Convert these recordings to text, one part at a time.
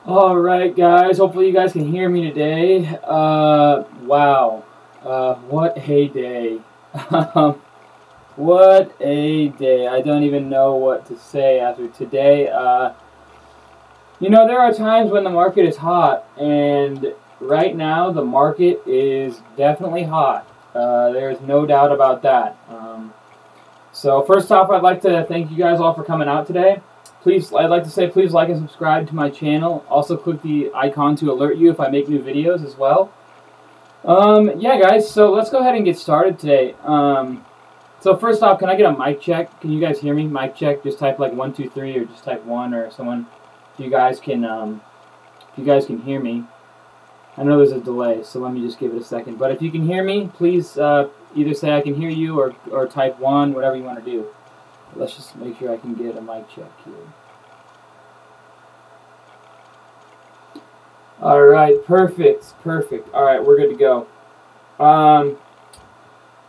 Alright guys, hopefully you guys can hear me today. Wow. What a day. What a day. I don't even know what to say after today. There are times when the market is hot, and right now the market is definitely hot. There's no doubt about that. So first off, I'd like to thank you guys all for coming out today. I'd like to say please like and subscribe to my channel. Also click the icon to alert you if I make new videos as well. Yeah guys, so let's go ahead and get started today. So first off, can I get a mic check? Can you guys hear me? Mic check, just type like 1, 2, 3 or just type 1 or someone if you guys can hear me. I know there's a delay, so let me just give it a second. But if you can hear me, please either say I can hear you or type 1, whatever you want to do. Let's just make sure I can get a mic check here. Alright, perfect. Alright, we're good to go.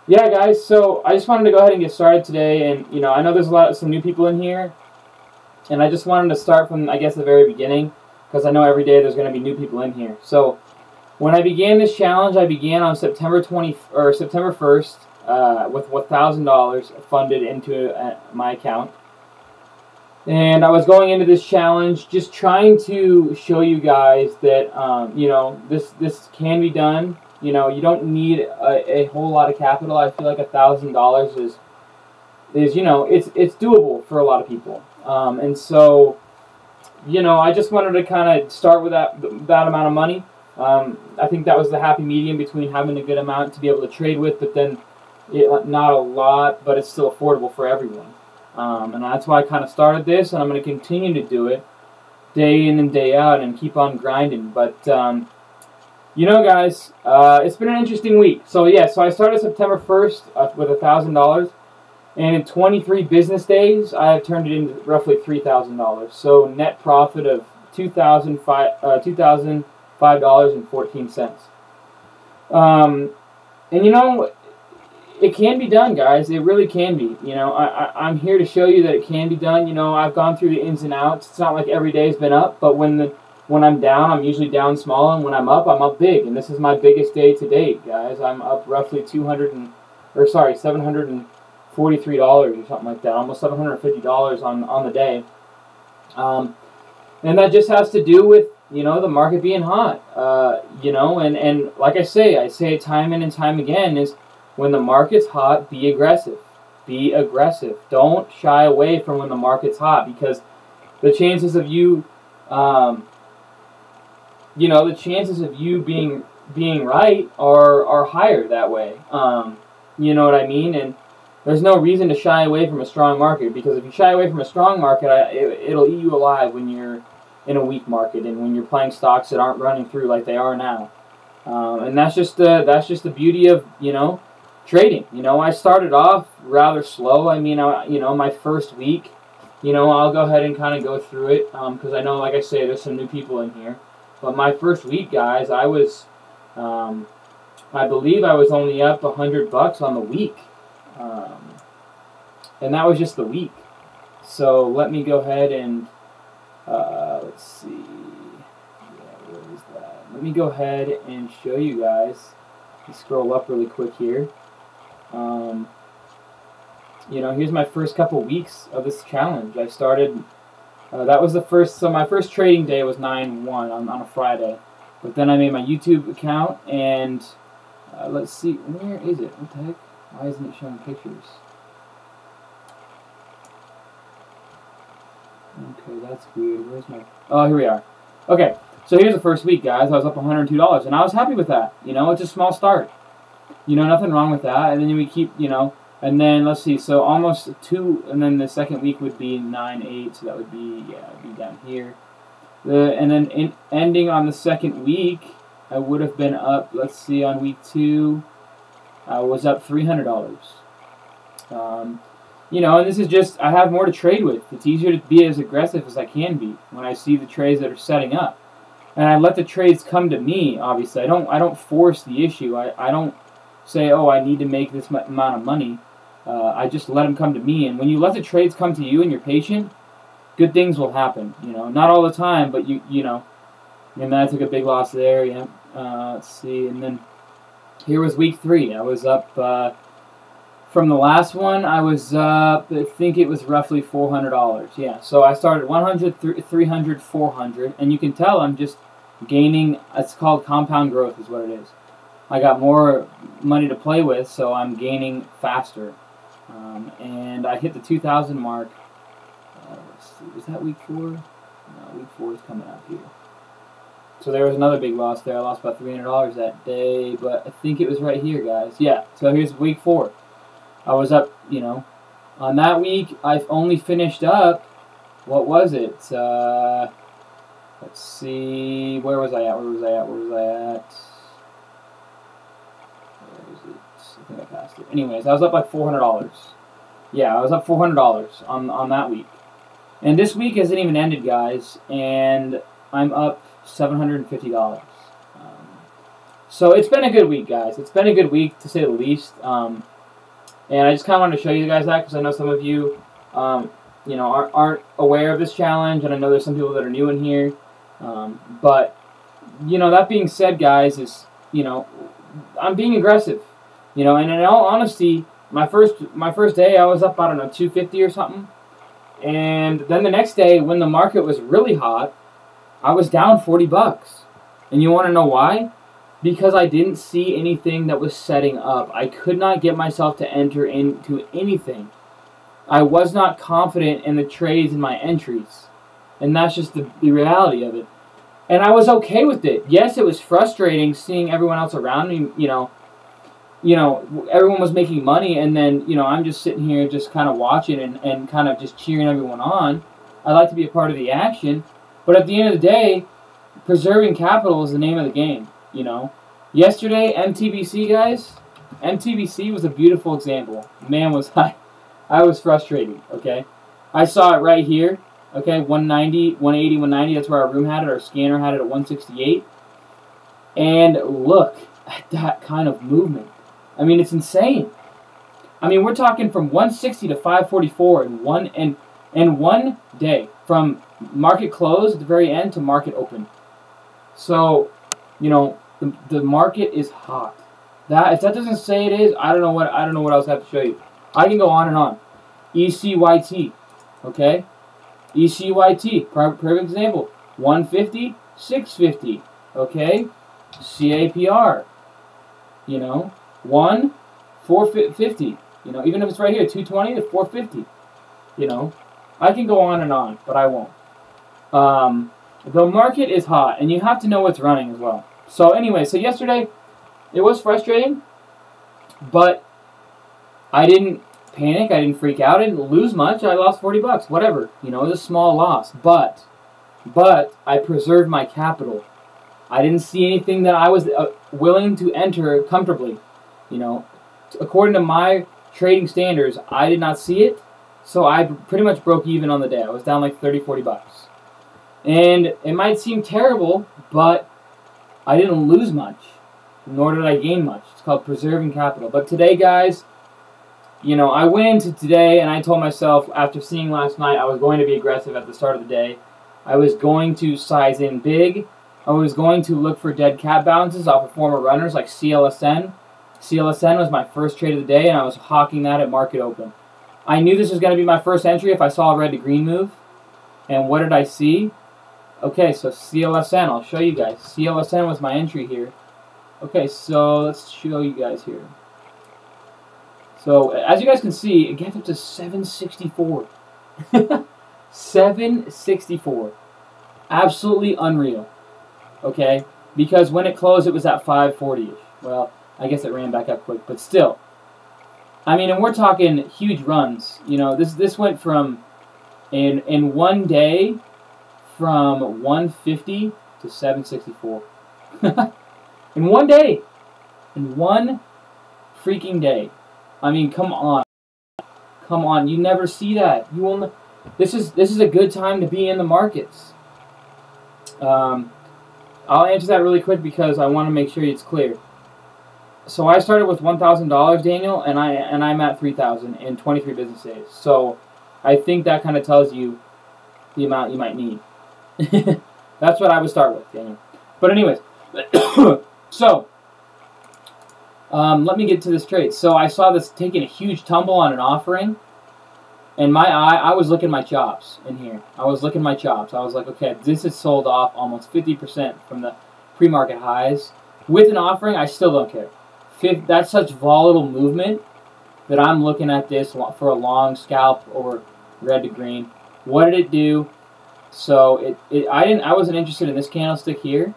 Yeah guys, so I just wanted to go ahead and get started today, and I know there's some new people in here, and I just wanted to start from, I guess, the very beginning, because I know every day there's going to be new people in here. So when I began this challenge, I began on September 1st with $1,000 funded into my account. And I was going into this challenge just trying to show you guys that, this can be done. You don't need a whole lot of capital. I feel like $1,000 is it's doable for a lot of people. And so, I just wanted to kind of start with that amount of money. I think that was the happy medium between having a good amount to be able to trade with, but then not a lot, but it's still affordable for everyone. And that's why I kind of started this, and I'm going to continue to do it day in and day out and keep on grinding. But, guys, it's been an interesting week. So, yeah, so I started September 1st with $1,000, and in 23 business days, I have turned it into roughly $3,000. So, net profit of $2,005.14. And, it can be done, guys. It really can be. I'm here to show you that it can be done. I've gone through the ins and outs. It's not like every day's been up, but when I'm down, I'm usually down small, and when I'm up big. And this is my biggest day to date, guys. I'm up roughly $743 or something like that, almost $750 on the day. And that just has to do with the market being hot. And like I say it time in and time again is, when the market's hot, be aggressive. Be aggressive. Don't shy away from when the market's hot, because the chances of you, being right are higher that way. You know what I mean? And there's no reason to shy away from a strong market, because if you shy away from a strong market, it'll eat you alive when you're in a weak market and when you're playing stocks that aren't running through like they are now. And that's just the beauty of trading. I started off rather slow. I mean, my first week, I'll go ahead and kind of go through it, because I know, like I say, there's some new people in here. But my first week, guys, I believe I was only up $100 on the week, and that was just the week. So let me go ahead and let's see. Yeah, where is that? Let me go ahead and show you guys. Let's scroll up really quick here. Here's my first couple weeks of this challenge. I started, that was the first, so my first trading day was 9/1 on a Friday. But then I made my YouTube account, and let's see, where is it? What the heck? Why isn't it showing pictures? Okay, that's weird. Where's my, oh, here we are. Okay, so here's the first week, guys. I was up $102, and I was happy with that. It's a small start. Nothing wrong with that. And then we keep, and then let's see, so almost 2, and then the second week would be 9/8, so that would be, yeah, it'd be down here. And then ending on the second week, I would have been up, let's see, on week 2, I was up $300. And this is just, I have more to trade with. It's easier to be as aggressive as I can be when I see the trades that are setting up. And I let the trades come to me, obviously. I don't force the issue. I don't say, oh, I need to make this amount of money. I just let them come to me. And when you let the trades come to you and you're patient, good things will happen. Not all the time, but And then I took a big loss there. Yeah. Let's see. And then here was week 3. I was up from the last one. I was up. I think it was roughly $400. Yeah. So I started 100, 300, 400, and you can tell I'm just gaining. It's called compound growth, is what it is. I got more money to play with, so I'm gaining faster. And I hit the 2,000 mark. Let's see, was that week 4? No, week 4 is coming up here. So there was another big loss there. I lost about $300 that day, but I think it was right here, guys. Yeah, so here's week 4. I was up, you know. On that week, I've only finished up, what was it? Let's see, where was I at? Where was I at? Where was I at? Where is it? I think I passed it. Anyways, I was up like $400. Yeah, I was up $400 on that week. And this week hasn't even ended, guys, and I'm up $750. So it's been a good week, guys. It's been a good week, to say the least. And I just kind of wanted to show you guys that, because I know some of you, you know, aren't aware of this challenge, and I know there's some people that are new in here. But, you know, that being said, guys, is, you know, I'm being aggressive. You know, and in all honesty, my first day, I was up, I don't know, 250 or something. And then the next day, when the market was really hot, I was down $40. And you want to know why? Because I didn't see anything that was setting up. I could not get myself to enter into anything. I was not confident in the trades and my entries. And that's just the reality of it. And I was okay with it. Yes, it was frustrating seeing everyone else around me, you know, everyone was making money, and then, you know, I'm just sitting here just kind of watching and kind of just cheering everyone on. I like to be a part of the action. But at the end of the day, preserving capital is the name of the game, you know. Yesterday, MTBC, guys, MTBC was a beautiful example. Man, was I was frustrated, okay. I saw it right here, okay, 190, 180, 190, that's where our room had it. Our scanner had it at 168. And look at that kind of movement. I mean, it's insane. I mean, we're talking from 160 to 544 in one day, from market close at the very end to market open. So, you know, the market is hot. If that doesn't say it is, I don't know what else I have to show you. I can go on and on. ECYT, okay? ECYT, perfect example. 150, 650, okay? CAPR, you know, 450, you know, even if it's right here, 220 to 450, you know. I can go on and on, but I won't. The market is hot, and you have to know what's running as well. So anyway, so yesterday, it was frustrating, but I didn't panic, I didn't freak out, I didn't lose much. I lost $40, whatever, you know, it was a small loss, but I preserved my capital. I didn't see anything that I was willing to enter comfortably, you know. According to my trading standards, I did not see it, so I pretty much broke even on the day. I was down like $30-40. And it might seem terrible, but I didn't lose much, nor did I gain much. It's called preserving capital. But today, guys, you know, I went into today and I told myself, after seeing last night, I was going to be aggressive at the start of the day. I was going to size in big. I was going to look for dead cat bounces off of former runners like CLSN. CLSN was my first trade of the day, and I was hawking that at market open. I knew this was going to be my first entry if I saw a red to green move. And what did I see? Okay, so CLSN, I'll show you guys. CLSN was my entry here. Okay, so let's show you guys here. So, as you guys can see, it gets up to 764. 764. Absolutely unreal. Okay? Because when it closed, it was at 540-ish. Well, I guess it ran back up quick, but still. I mean, and we're talking huge runs. You know, this went from, in one day, from 150 to 764. In one day. In one freaking day. I mean, come on. Come on. You never see that. You will. This is a good time to be in the markets. I'll answer that really quick because I want to make sure it's clear. So I started with $1,000, Daniel, and I'm at $3,000 in 23 business days. So I think that kind of tells you the amount you might need. That's what I would start with, Daniel. But anyways, so let me get to this trade. So I saw this taking a huge tumble on an offering. And I was looking at my chops in here. I was looking at my chops. I was like, okay, this is sold off almost 50% from the pre-market highs. With an offering, I still don't care. That's such volatile movement that I'm looking at this for a long scalp over red to green. What did it do? So I wasn't interested in this candlestick here,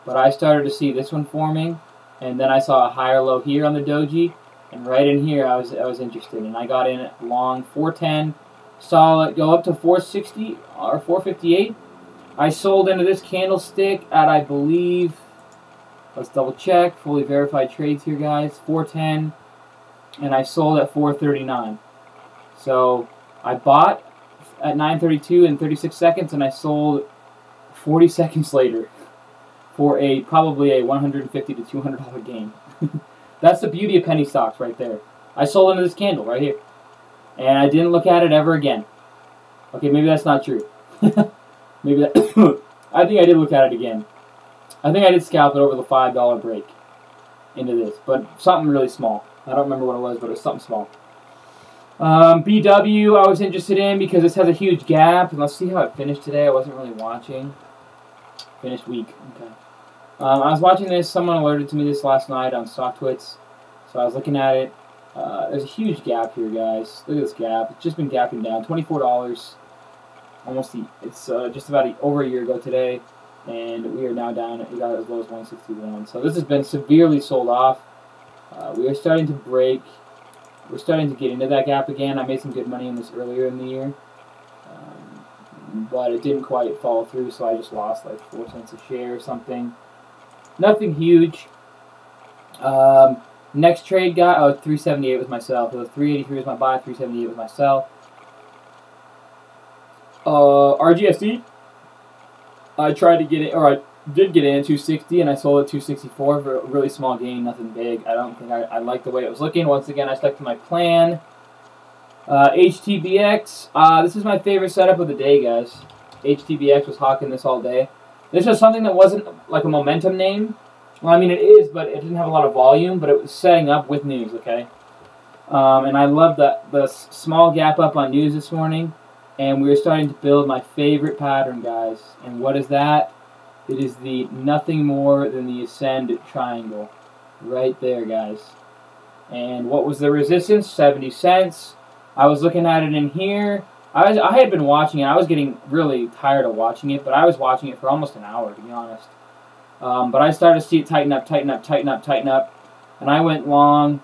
but I started to see this one forming, and then I saw a higher low here on the doji. And right in here, I was interested, and I got in at long 410, saw it go up to 460 or 458. I sold into this candlestick at, I believe, let's double check, fully verified trades here, guys, 410, and I sold at 439. So I bought at 9:32 and 36 seconds, and I sold 40 seconds later for probably a $150 to $200 gain. That's the beauty of penny stocks right there. I sold into this candle right here. And I didn't look at it ever again. Okay, maybe that's not true. Maybe that... I think I did look at it again. I think I did scalp it over the $5 break into this. But something really small. I don't remember what it was, but it was something small. BW I was interested in because this has a huge gap. And let's see how it finished today. I wasn't really watching. Finished weak. Okay. I was watching this. Someone alerted to me this last night on StockTwits. So I was looking at it. There's a huge gap here, guys. Look at this gap. It's just been gapping down. $24. It's just about over a year ago today. And we are now down. We got as low as 161. So this has been severely sold off. We are starting to break. We're starting to get into that gap again. I made some good money in this earlier in the year. But it didn't quite follow through, so I just lost like 4 cents a share or something. Nothing huge. Next trade got 378 was my sell. So 383 was my buy, 378 was my sell. RGSD. I tried to get it, or I did get in at 260, and I sold at 264 for a really small gain, nothing big. I don't think I liked the way it was looking. Once again, I stuck to my plan. HTBX. This is my favorite setup of the day, guys. HTBX was hawking this all day. This was something that wasn't like a momentum name. Well, I mean, it is, but it didn't have a lot of volume, but it was setting up with news, okay? And I love the small gap up on news this morning, and we were starting to build my favorite pattern, guys. And what is that? It is the nothing more than the ascend triangle. Right there, guys. And what was the resistance? 70 cents. I was looking at it in here. I had been watching it. I was getting really tired of watching it, but I was watching it for almost an hour, to be honest. But I started to see it tighten up, tighten up, tighten up, tighten up. And I went long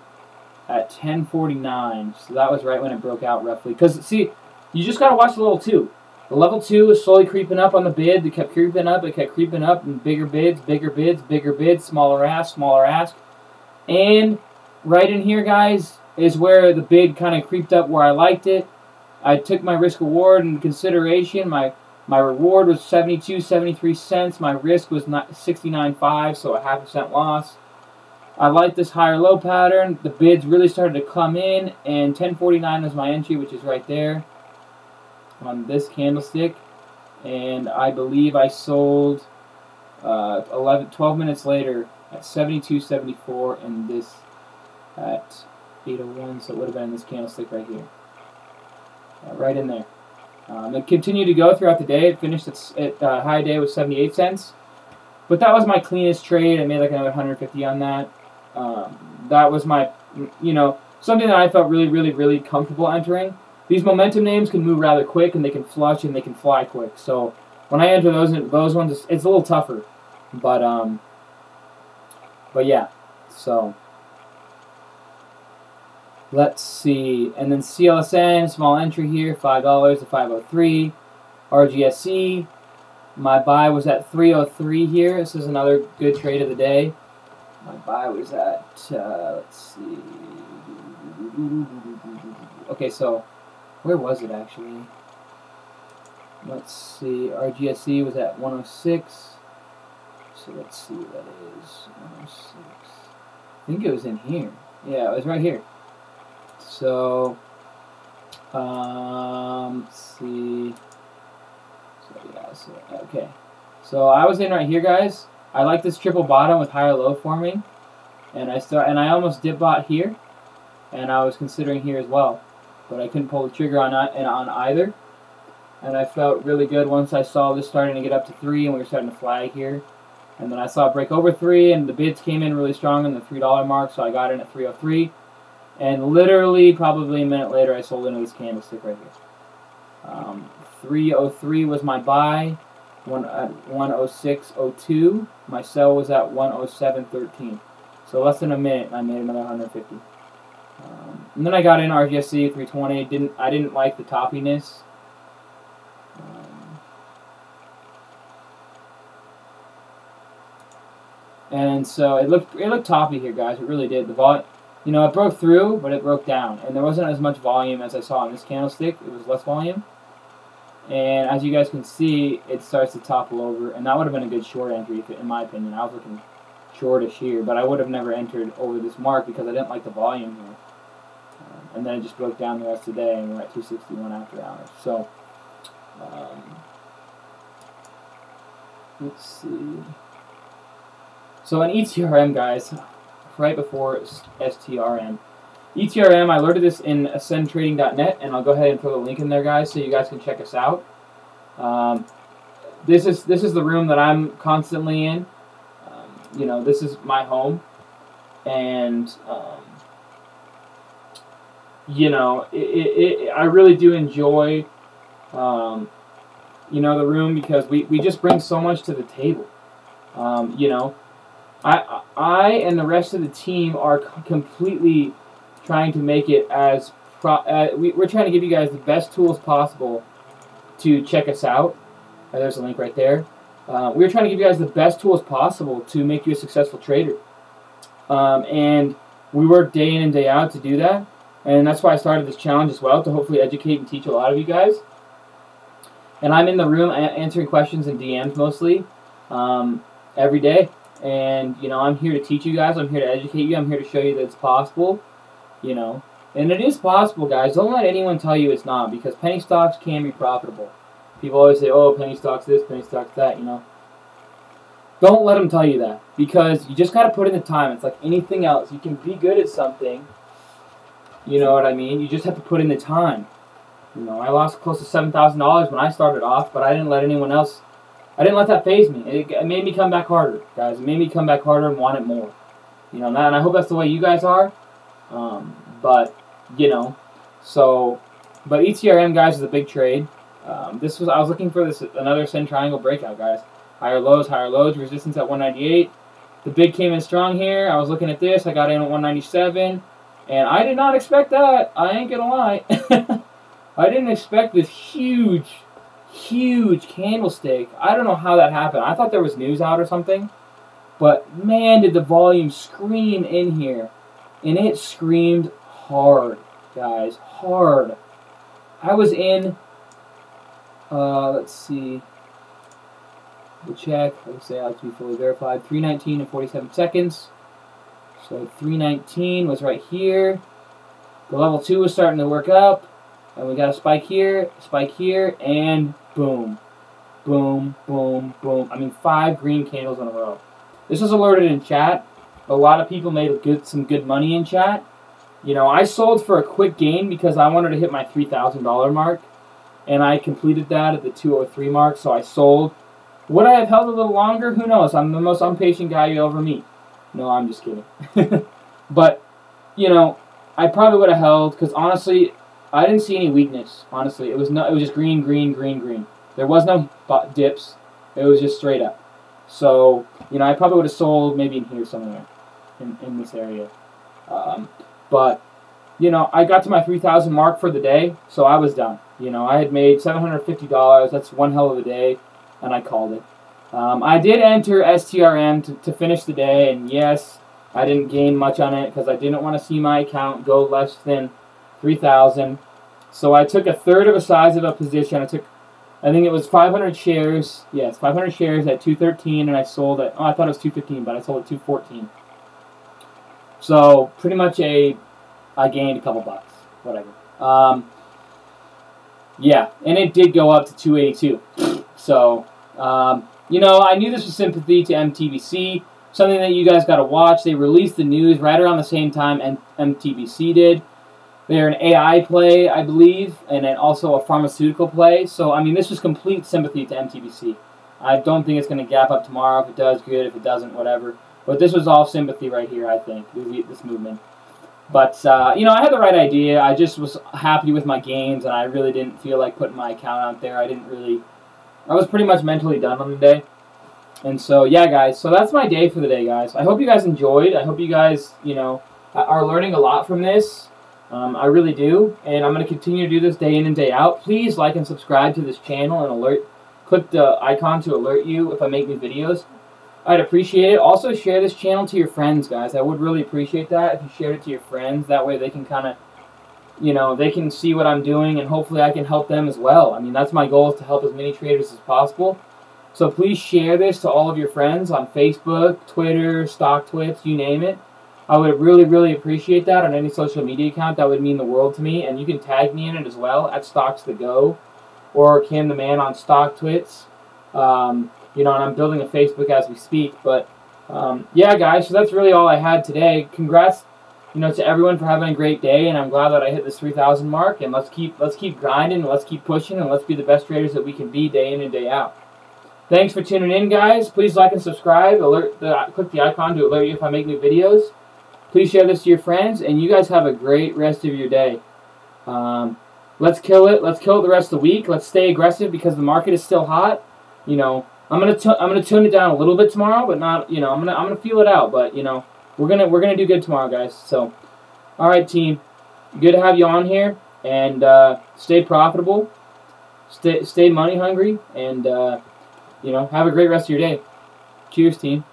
at 10:49. So that was right when it broke out, roughly. Because, see, you just got to watch the level 2. The level 2 is slowly creeping up on the bid. It kept creeping up. It kept creeping up. And bigger bids, bigger bids, bigger bids, smaller ask, smaller ask. And right in here, guys, is where the bid kind of creeped up where I liked it. I took my risk reward into consideration. My reward was 73 cents. My risk was 69.5, so a half% loss. I like this higher low pattern. The bids really started to come in, and 10:49 was my entry, which is right there on this candlestick. And I believe I sold 12 minutes later at 72.74, and this at 8:01, so it would have been this candlestick right here. Right in there. It continued to go throughout the day. It finished at high day with 78 cents. But that was my cleanest trade. I made like another 150 on that. That was my, something that I felt really, really, really comfortable entering. These momentum names can move rather quick, and they can flush, and they can fly quick. So when I enter those ones, it's a little tougher. But yeah. So let's see. And then CLSN, small entry here, $5 to 503. RGSC, my buy was at 303 here. This is another good trade of the day. My buy was at, let's see. Okay, so where was it actually? Let's see. RGSC was at 106. So let's see what that is. 106. I think it was in here. Yeah, it was right here. So, let's see. So, yeah, okay. So, I was in right here, guys. I like this triple bottom with higher low forming, and I almost dip bought here, and I was considering here as well, but I couldn't pull the trigger on either. And I felt really good once I saw this starting to get up to 3, and we were starting to flag here. And then I saw it break over 3, and the bids came in really strong in the $3 mark, so I got in at 303. And literally, probably a minute later, I sold into this candlestick right here. 303 was my buy. At 106.02. My sell was at 107.13. So less than a minute, I made another 150. And then I got in RGSC 320. I didn't like the toppiness. And so it looked toppy here, guys. It really did. The volume, you know, it broke through, but it broke down, and there wasn't as much volume as I saw in this candlestick. It was less volume, and as you guys can see, it starts to topple over, and that would have been a good short entry, in my opinion. I was looking shortish here, but I would have never entered over this mark because I didn't like the volume here. And then it just broke down the rest of the day, and we're at 261 after hours. So, let's see. So in ETRM, guys, right before STRM. ETRM, I alerted this in ascendtrading.net, and I'll go ahead and throw the link in there, guys, so you guys can check us out. This is the room that I'm constantly in. You know, this is my home, and you know, I really do enjoy you know, the room, because we just bring so much to the table. You know, I and the rest of the team are completely trying to make it as we're trying to give you guys the best tools possible to check us out. There's a link right there. We're trying to give you guys the best tools possible to make you a successful trader. And we work day in and day out to do that. And that's why I started this challenge as well, to hopefully educate and teach a lot of you guys. And I'm in the room answering questions and DMs mostly every day. And, you know, I'm here to teach you guys. I'm here to educate you. I'm here to show you that it's possible, you know. And it is possible, guys. Don't let anyone tell you it's not, because penny stocks can be profitable. People always say, oh, penny stocks this, penny stocks that, you know. Don't let them tell you that, because you just got to put in the time. It's like anything else. You can be good at something, you know what I mean? You just have to put in the time. You know, I lost close to $7,000 when I started off, but I didn't let anyone else, I didn't let that faze me. It made me come back harder, guys. It made me come back harder and want it more. You know, and I hope that's the way you guys are. But, you know, so, but ETRM, guys, is a big trade. I was looking for another Ascend Triangle breakout, guys. Higher lows, resistance at 198. The bid came in strong here. I was looking at this. I got in at 197. And I did not expect that. I ain't gonna lie. I didn't expect this huge candlestick. I don't know how that happened. I thought there was news out or something. But, man, did the volume scream in here. And it screamed hard, guys. Hard. I was in, let's see. We'll check. Let's say I like to be fully verified. 319 and 47 seconds. So 319 was right here. The level 2 was starting to work up. And we got a spike here, and boom. Boom, boom, boom. I mean, 5 green candles in a row. This was alerted in chat. A lot of people made some good money in chat. You know, I sold for a quick gain because I wanted to hit my $3,000 mark. And I completed that at the 203 mark, so I sold. Would I have held a little longer? Who knows? I'm the most impatient guy you'll ever meet. No, I'm just kidding. But, you know, I probably would have held, because honestly, I didn't see any weakness. Honestly, it was just green, green, green, green. There was no dips. It was just straight up. So, you know, I probably would have sold maybe in here somewhere, in this area. But, you know, I got to my 3,000 mark for the day, so I was done. You know, I had made $750. That's one hell of a day, and I called it. I did enter STRM to finish the day, and yes, I didn't gain much on it because I didn't want to see my account go less than 3,000. So I took a third of the size of a position. I think it was 500 shares. Yes, 500 shares at 213, and I sold at, oh, I thought it was 215, but I sold at 214. So pretty much I gained a couple bucks, whatever. Yeah, and it did go up to 282. So, you know, I knew this was sympathy to MTBC, something that you guys got to watch. They released the news right around the same time MTBC did. They're an AI play, I believe, and then also a pharmaceutical play. So, I mean, this was complete sympathy to MTBC. I don't think it's going to gap up tomorrow. If it does, good. If it doesn't, whatever. But this was all sympathy right here, I think, this movement. But, you know, I had the right idea. I just was happy with my gains, and I really didn't feel like putting my account out there. I was pretty much mentally done on the day. And so, yeah, guys. So that's my day for the day, guys. I hope you guys enjoyed. I hope you guys, you know, are learning a lot from this. I really do, and I'm going to continue to do this day in and day out. Please like and subscribe to this channel and click the icon to alert you if I make new videos. I'd appreciate it. Also, share this channel to your friends, guys. I would really appreciate that if you shared it to your friends. That way they can kind of, you know, they can see what I'm doing, and hopefully I can help them as well. I mean, that's my goal, is to help as many traders as possible. So please share this to all of your friends on Facebook, Twitter, StockTwits, you name it. I would really, really appreciate that on any social media account. That would mean the world to me. And you can tag me in it as well at StocksToGo or CamTheMan on StockTwits. You know, and I'm building a Facebook as we speak. But, yeah, guys, so that's really all I had today. Congrats, you know, to everyone for having a great day. And I'm glad that I hit this 3,000 mark. And let's keep grinding, and let's keep pushing, and let's be the best traders that we can be day in and day out. Thanks for tuning in, guys. Please like and subscribe. Click the icon to alert you if I make new videos. Please share this to your friends, and you guys have a great rest of your day. Let's kill it. Let's kill it the rest of the week. Let's stay aggressive because the market is still hot. You know, I'm gonna tune it down a little bit tomorrow, but not. You know, I'm gonna feel it out. But you know, we're gonna do good tomorrow, guys. So, all right, team. Good to have you on here, and stay profitable. Stay money hungry, and you know, have a great rest of your day. Cheers, team.